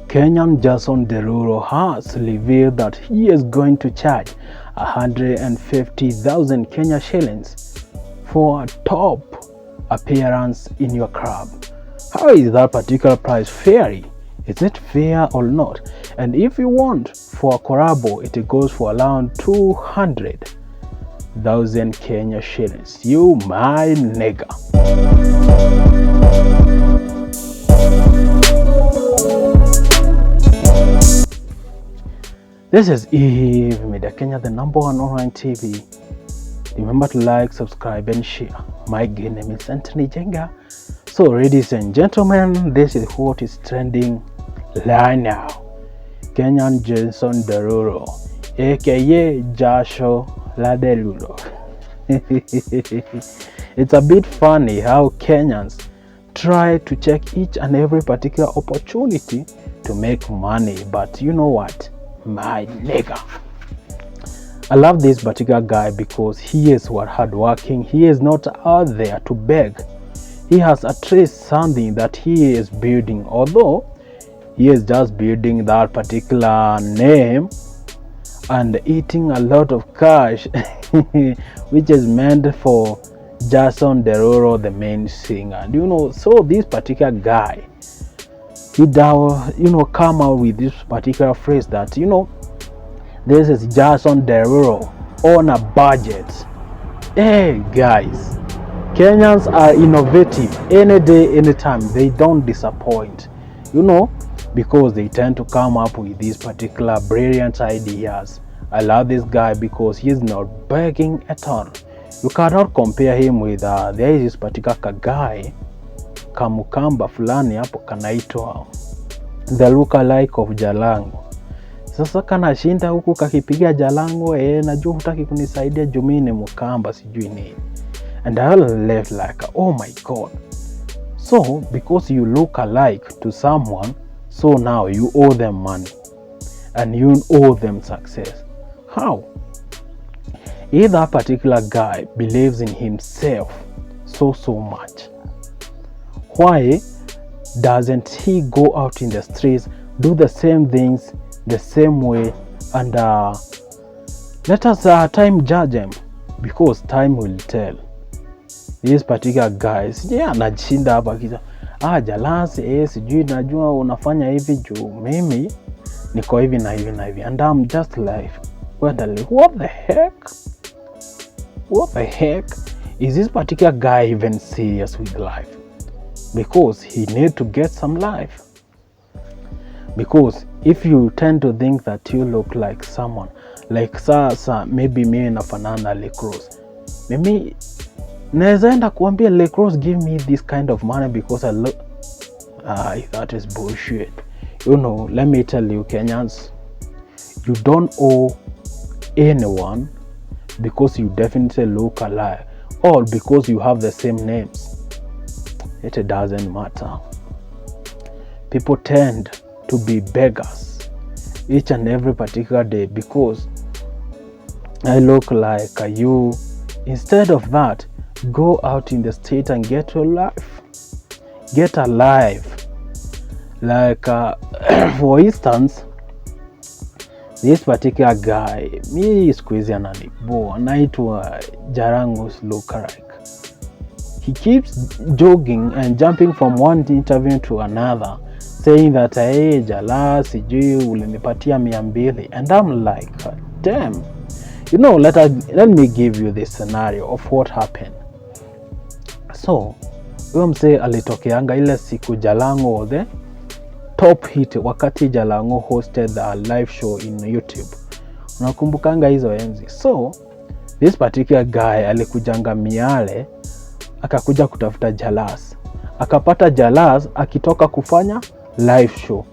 Kenyan Jashon Derulo has revealed that he is going to charge 150,000 Kenya shillings for a top appearance in your club. How is that particular price fair? Is it fair or not? And if you want for a Collabo, it goes for around 200,000 Kenya shillings. You my nigga. This is Eve Media Kenya, the #1 online TV. Remember to like, subscribe, and share. My name is Anthony Jenga. So, ladies and gentlemen, this is what is trending right now. Kenyan Jashon Derulo, aka Jashon Derulo. It's a bit funny how Kenyans try to check each and every particular opportunity to make money, but you know what? My nigga, I love this particular guy because he is hardworking. He is not out there to beg. He has at least something that he is building, although he is just building that particular name and eating a lot of cash which is meant for Jashon Derulo, the main singer. So this particular guy, he come out with this particular phrase that this is Jashon Derulo on a budget. Hey guys, Kenyans are innovative any day, anytime. They don't disappoint, because they tend to come up with these particular brilliant ideas. I love this guy because he is not begging at all. You cannot compare him with there is this particular guy kamukamba fulani hapo kanaitwa the Lookalike of Jalango. Sasa kana shinda huku kakipiga Jalango, najua hutaki kunisaidia jumini mukamba sijui nini. And I left like, oh my god. So because you look alike to someone, so now you owe them money and you owe them success. How? If that particular guy believes in himself so much, why doesn't he go out in the streets, do the same things the same way, and let us time judge him, because time will tell. These particular guys, anashinda hapa kiza, jalasi sijui najua unafanya hivi juu mimi niko hivi na hivi na hivi, and I'm just like, what the heck is this particular guy even serious with life? Because he need to get some life. Because if you tend to think that you look like someone, like maybe me nafanana Lecross, maybe naweza enda kuambia Lecross give me this kind of money because I look, that is bullshit. Let me tell you, Kenyans, you don't owe anyone because you definitely look alike or because you have the same names. It doesn't matter. People tend to be beggars each and every particular day because I look like you. Instead of that, go out in the street and get your life. Get alive. Like for instance, this particular guy, me squeeze ananibo, anaitwa Jarango's Lookalike. He keeps jogging and jumping from one interview to another, saying that jala sijui ulinipatia 200, and I'm like, damn. Let me give you this scenario of what happened. So huyo msee alitokeanga ile siku Jalango the top hit, wakati Jalango hosted a live show in YouTube. Unakumbukanga hizo enzi? So this particular guy alikujanga Miale, akakuja kutafuta Jalas, akapata Jalas akitoka kufanya live show.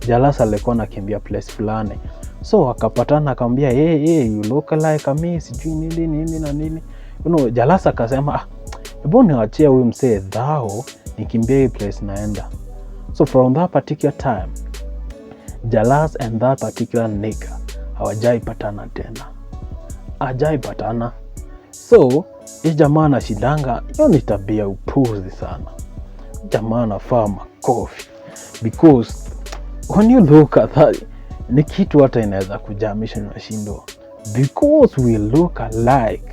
Jalas alikuwa anakimbia place fulani, so akapatana akamwambia you look like me sijui nini na nini. Jalas akasema hebu niachie huyu msee dhao nikimbie hii place naenda. So from that particular time, Jalas and that particular nigga hawajaipatana tena. Hajaipatana. So hii jamaa anashindanga, hiyo ni tabia upuzi sana. Jamaa anafaa makofi because when you look at that, ni kitu hata inaweza kujamisha nashindwa, because we look alike.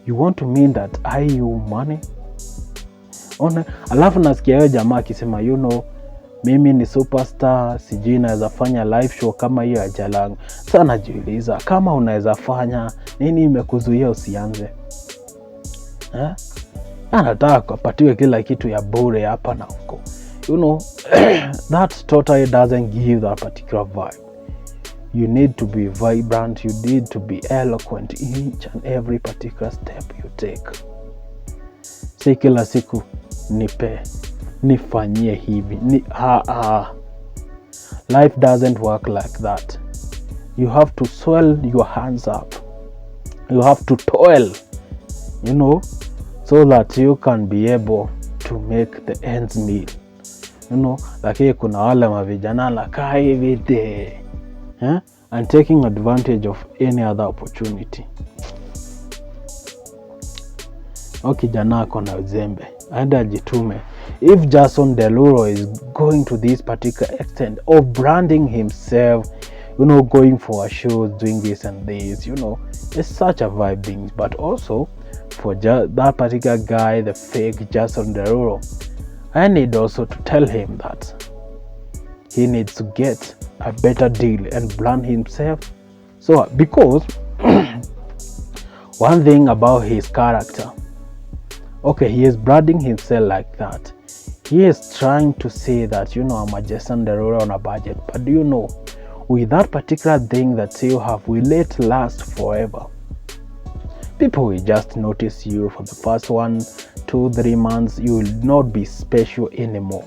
You want to mean that I owe money? Alafu nasikia yeye jamaa akisema mimi ni superstar, sijui naweza fanya live show kama hiyo ya Jalango. Sasa najiuliza, kama unaweza fanya, nini imekuzuia usianze? Anataka kupatiwe kila kitu ya bure hapa na huko. That totally doesn't give that particular vibe. You need to be vibrant, you need to be eloquent in each and every particular step you take. Si kila siku nipe, nifanyie hivi, Life doesn't work like that. You have to swell your hands up. You have to toil, so that you can be able to make the ends meet. Lakini kuna wale mavijana nakaa hivi day, and taking advantage of any other opportunity. Kijana kona uzembe, aenda jitume. If Jashon Derulo is going to this particular extent of branding himself, going for shows, doing this and this, it's such a vibe thing. But also for that particular guy, the fake Jashon Derulo, I need also to tell him that he needs to get a better deal and brand himself. So because one thing about his character, he is branding himself like that. He is trying to say that, I'm a Jashon Derulo on a budget. But with that particular thing that you have, will it last forever? People will just notice you for the first 1, 2, 3 months. You will not be special anymore.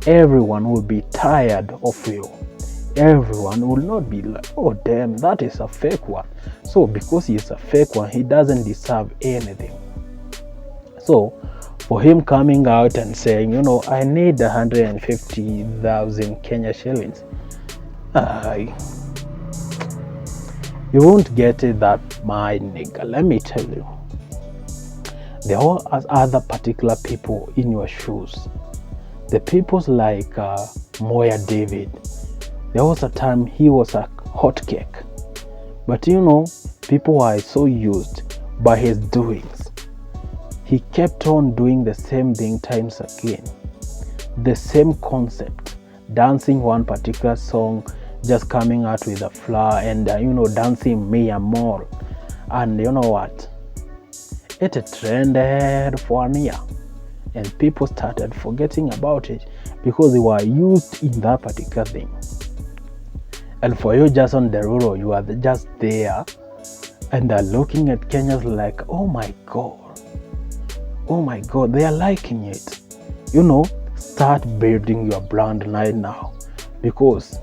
Everyone will be tired of you. Everyone will not be like, oh damn, that is a fake one. So because he is a fake one, he doesn't deserve anything. So for him coming out and saying, I need 150,000 Kenya shillings, you won't get it that my nigga. Let me tell you, there are other particular people in your shoes. The peoples like Moya David. There was a time he was a hot cake, but people are so used by his doings. He kept on doing the same thing times again, the same concept, dancing one particular song, just coming out with a flower and dancing me and more. And you know what? It trended for an year, and people started forgetting about it because they were used in that particular thing. And for you, Jashon Derulo, you are just there, and they're looking at Kenyans like, oh my God, they are liking it. Start building your brand right now, because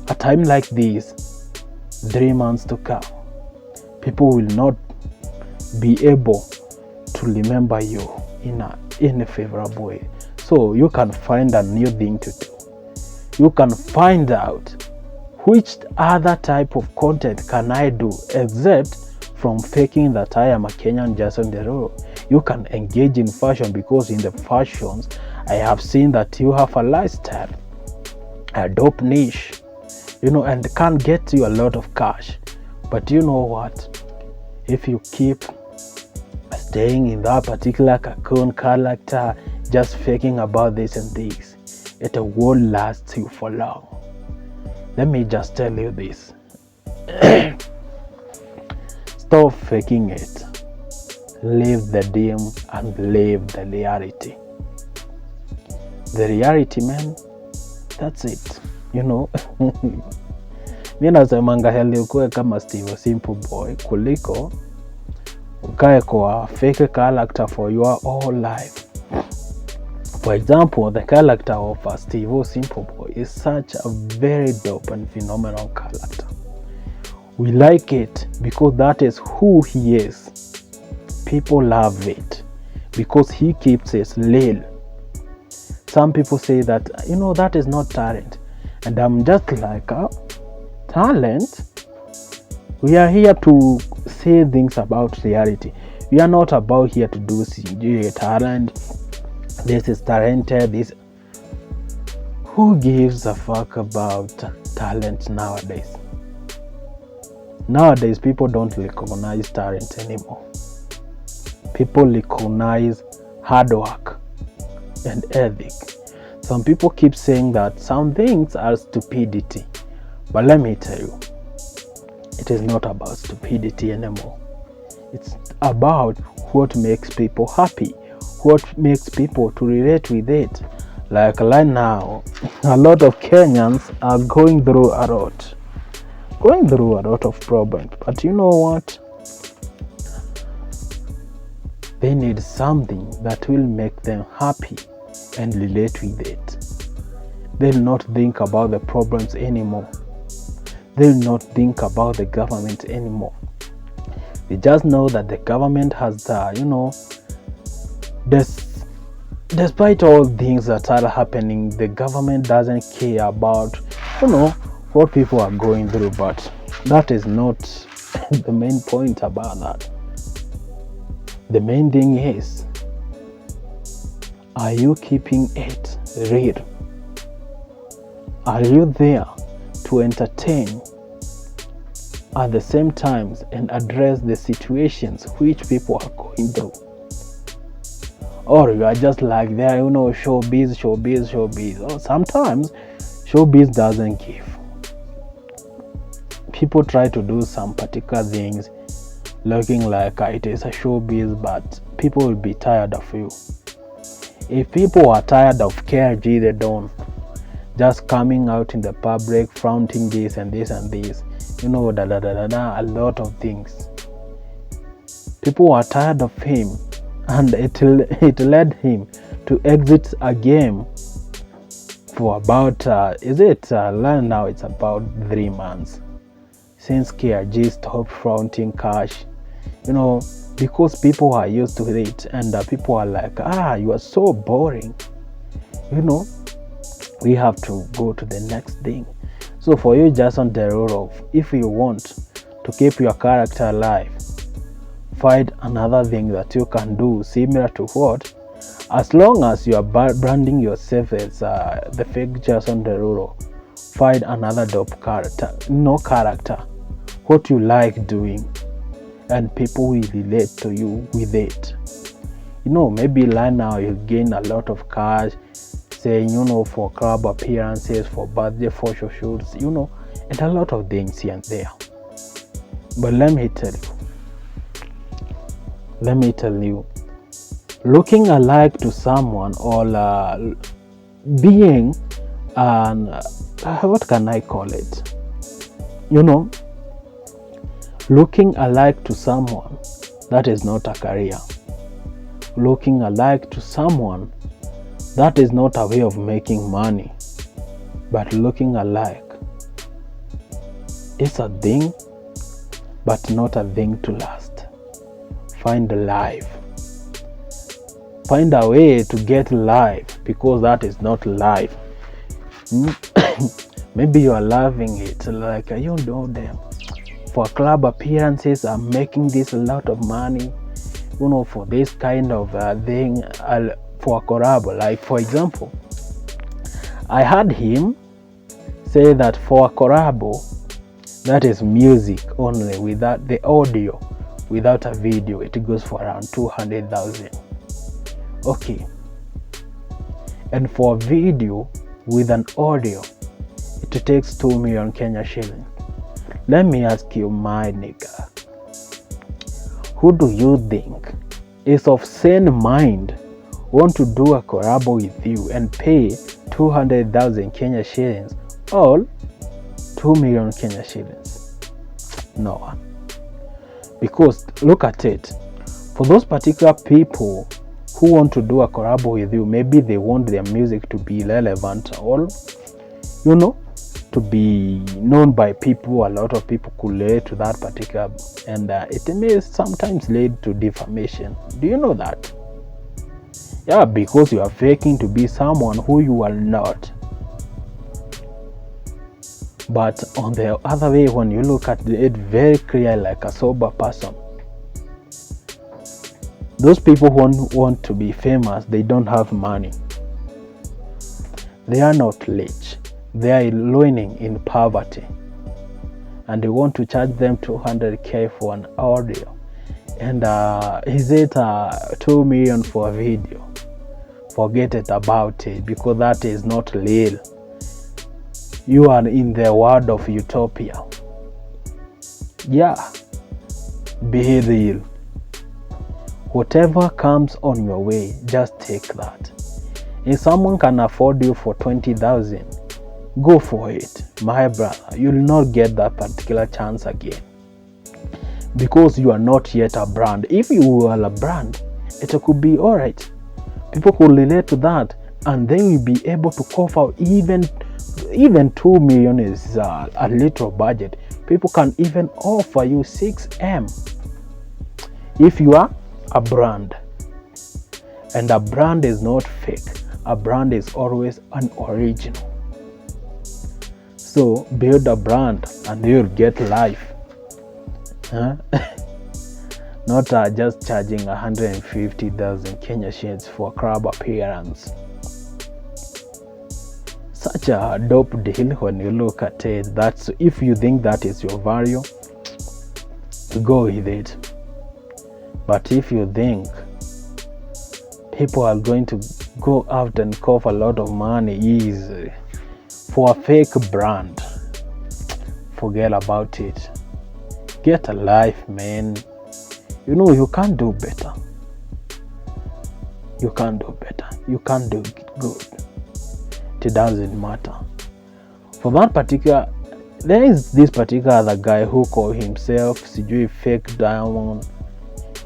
a time like this, 3 months to come, people will not be able to remember you in a favorable way. So you can find a new thing to do. You can find out which other type of content can I do except from faking that I am a Kenyan Jashon Derulo. You can engage in fashion, because in the fashions I have seen that you have a lifestyle, a dope niche, and can get you a lot of cash. But you know what? If you keep staying in that particular cocoon character, just faking about this and this, it won't last you for long. Let me just tell you this. Stop faking it. Live the dream and live the reality. The reality, man, that's it. Mimi nasemanga heli ukue kama Steve Simple Boy kuliko ukae kwa fake character for your whole life. For example, the character of Steve Simple Boy is such a very dope and phenomenal character. We like it because that is who he is. People love it because he keeps it real. Some people say that, that is not talent. And I'm just like, talent? We are here to say things about reality. We are not about here to do talent. This is talented. Who gives a fuck about talent nowadays? Nowadays, people don't recognize talent anymore. People recognize hard work and ethic. Some people keep saying that some things are stupidity, but let me tell you, it is not about stupidity anymore. It's about what makes people happy, what makes people to relate with it. Like right now, a lot of Kenyans are going through a lot of problems. But you know what? They need something that will make them happy and relate with it. They'll not think about the problems anymore. They'll not think about the government anymore. They just know that the government has despite all things that are happening, the government doesn't care about what people are going through. But that is not the main point about that. The main thing is, are you keeping it real? Are you there to entertain at the same time and address the situations which people are going through? Or you are just like there, showbiz. Or sometimes showbiz doesn't give. People try to do some particular things looking like it is a showbiz, but people will be tired of you. If people are tired of KRG, they don't just coming out in the public flaunting this and this and this, a lot of things. People are tired of him, and it led him to exit a game for about right now it's about 3 months since KRG stopped flaunting cash, because people are used to it, and people are like, you are so boring, we have to go to the next thing. So for you, Jashon Derulo, if you want to keep your character alive, find another thing that you can do similar to what, as long as you are branding yourself as the fake Jashon Derulo, find another dope character, what you like doing, and people will relate to you with it. Maybe right now you gain a lot of cash, saying, for club appearances, for birthday photo shoots, and a lot of things here and there. But let me tell you, looking alike to someone, or being what can I call it? Looking alike to someone, that is not a career. Looking alike to someone, that is not a way of making money. But looking alike is a thing, but not a thing to last. Find life. Find a way to get life, because that is not life. Maybe you are loving it, like them. For club appearances, I'm making this a lot of money, for this kind of thing, for a collabo. Like, for example, I heard him say that for a collabo, that is music only, without the audio, without a video, it goes for around 200,000. Okay. And for a video with an audio, it takes 2 million Kenya shillings. Let me ask you, my nigga, who do you think is of sane mind want to do a collabo with you and pay 200,000 Kenya shillings or 2 million Kenya shillings? No one. Because look at it, for those particular people who want to do a collabo with you, maybe they want their music to be relevant, or to be known by people. A lot of people could relate to that particular, and it may sometimes lead to defamation. Do you know that? Yeah, because you are faking to be someone who you are not. But on the other way, when you look at it very clear, like a sober person, those people who want to be famous, they don't have money. They are not rich. They are living in poverty. And they want to charge them 200K for an audio. And is it 2 million for a video? Forget it about it, because that is not real. You are in the world of utopia. Yeah, be real. Whatever comes on your way, just take that. If someone can afford you for 20,000, go for it, my brother. You will not get that particular chance again, because you are not yet a brand. If you are a brand, it could be alright. People could relate to that, and they will be able to cover even 2 million is a little budget. People can even offer you 6M if you are a brand. And a brand is not fake. A brand is always an original. So build a brand and you'll get life. Not just charging 150,000 Kenya shillings for a club appearance. Such a dope deal when you look at it. That's, if you think that is your value, go with it. But if you think people are going to go out and cover a lot of money easy for a fake brand, forget about it. Get a life, man. You know you can't do better. You can't do better. You can't do good. It doesn't matter. For that particular, there is this particular other guy who called himself sijui fake diamond.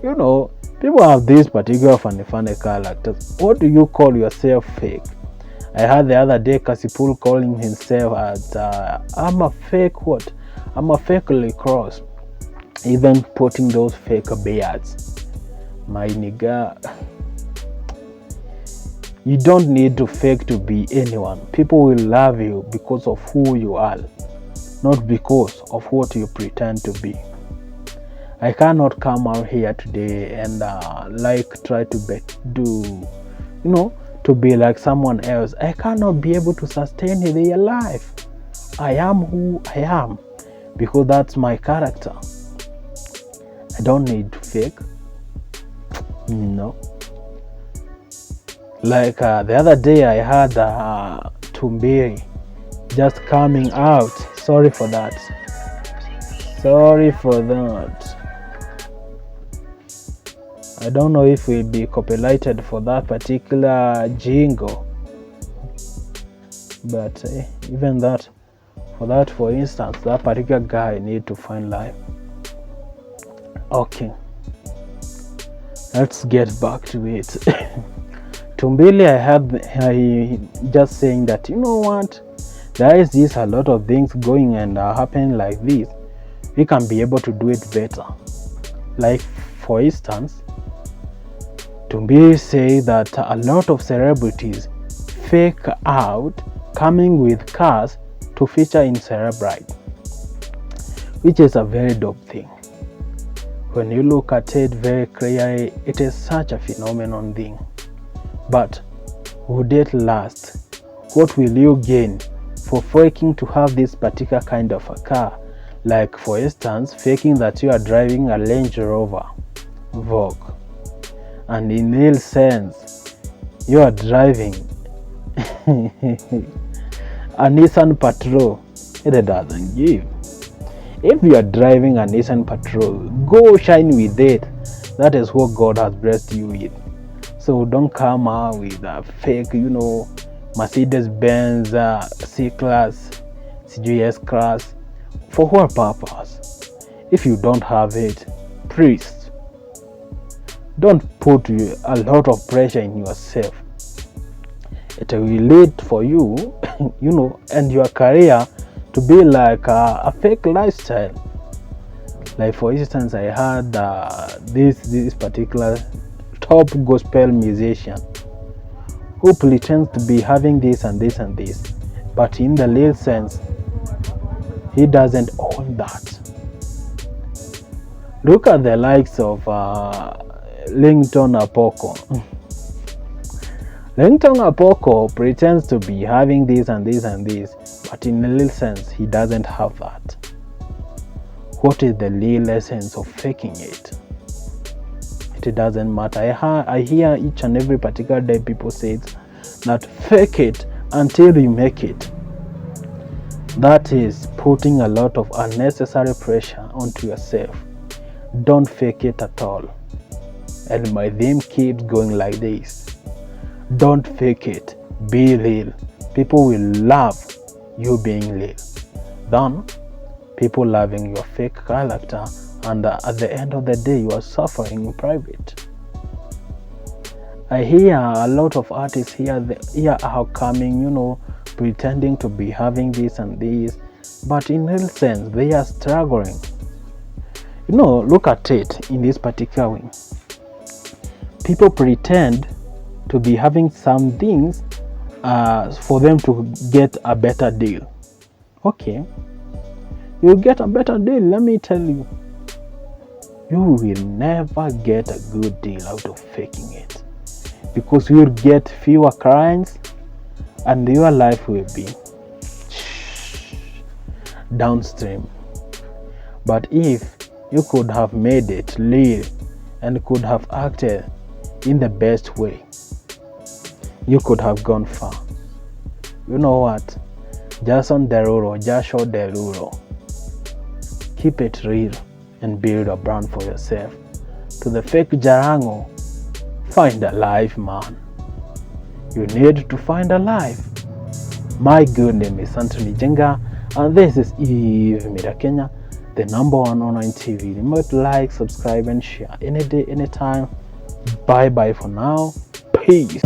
You know, people have these particular funny characters. What do you call yourself fake? I heard the other day Kasipul calling himself as I'm a fake what? I'm a fake cross. Even putting those fake beards. My nigga, you don't need to fake to be anyone. People will love you because of who you are, not because of what you pretend to be. I cannot come out here today and try to be like someone else. I cannot be able to sustain their life. I am who I am because that's my character. I don't need to fake. No. Like the other day I had Tumbiri just coming out. Sorry for that. I don't know if we'll be copyrighted for that particular jingle. But even that, for instance, that particular guy need to find life. Okay. Let's get back to it. Tumbili, I just saying that, you know what, there is this a lot of things going and happening like this. We can be able to do it better. Like for instance, Tumbili say that a lot of celebrities fake out coming with cars to feature in Celebrite, which is a very dope thing. When you look at it very clearly, it is such a phenomenon thing. But would it last? What will you gain for faking to have this particular kind of a car? Like for instance, faking that you are driving a Range Rover Vogue, and in real sense, you are driving a Nissan Patrol. It doesn't give. If you are driving a Nissan Patrol, go shine with it. That is what God has blessed you with. So don't come out with a fake, Mercedes-Benz C-Class, CGS class. For what purpose? If you don't have it, please, don't put a lot of pressure in yourself. It will lead for you, and your career to be like a fake lifestyle. Like for instance, I heard this particular top gospel musician who pretends to be having this and this and this, but in the real sense, he doesn't own that. Look at the likes of Linton Apoko. Lengtong Apoko pretends to be having this and this and this, but in a little sense, he doesn't have that. What is the real essence of faking it? It doesn't matter. I hear each and every particular day people say that fake it until you make it. That is putting a lot of unnecessary pressure onto yourself. Don't fake it at all. And my theme keeps going like this. Don't fake it. Be real. People will love you being real. Then, people loving your fake character, and at the end of the day, you are suffering in private. I hear a lot of artists here are coming, pretending to be having this and this, but in real sense, they are struggling. Look at it in this particular way. People pretend to be having some things for them to get a better deal. Okay, you'll get a better deal, let me tell you. You will never get a good deal out of faking it, because you'll get fewer clients and your life will be downstream. But if you could have made it real and could have acted in the best way, you could have gone far. You know what? Jashon Derulo. Keep it real and build a brand for yourself. To the fake Jarango, find a life, man. You need to find a life. My good name is Anthony Jenga, and this is Eve Mira Kenya, the #1 online TV. Remember to like, subscribe, and share any day, anytime. Bye bye for now. Peace.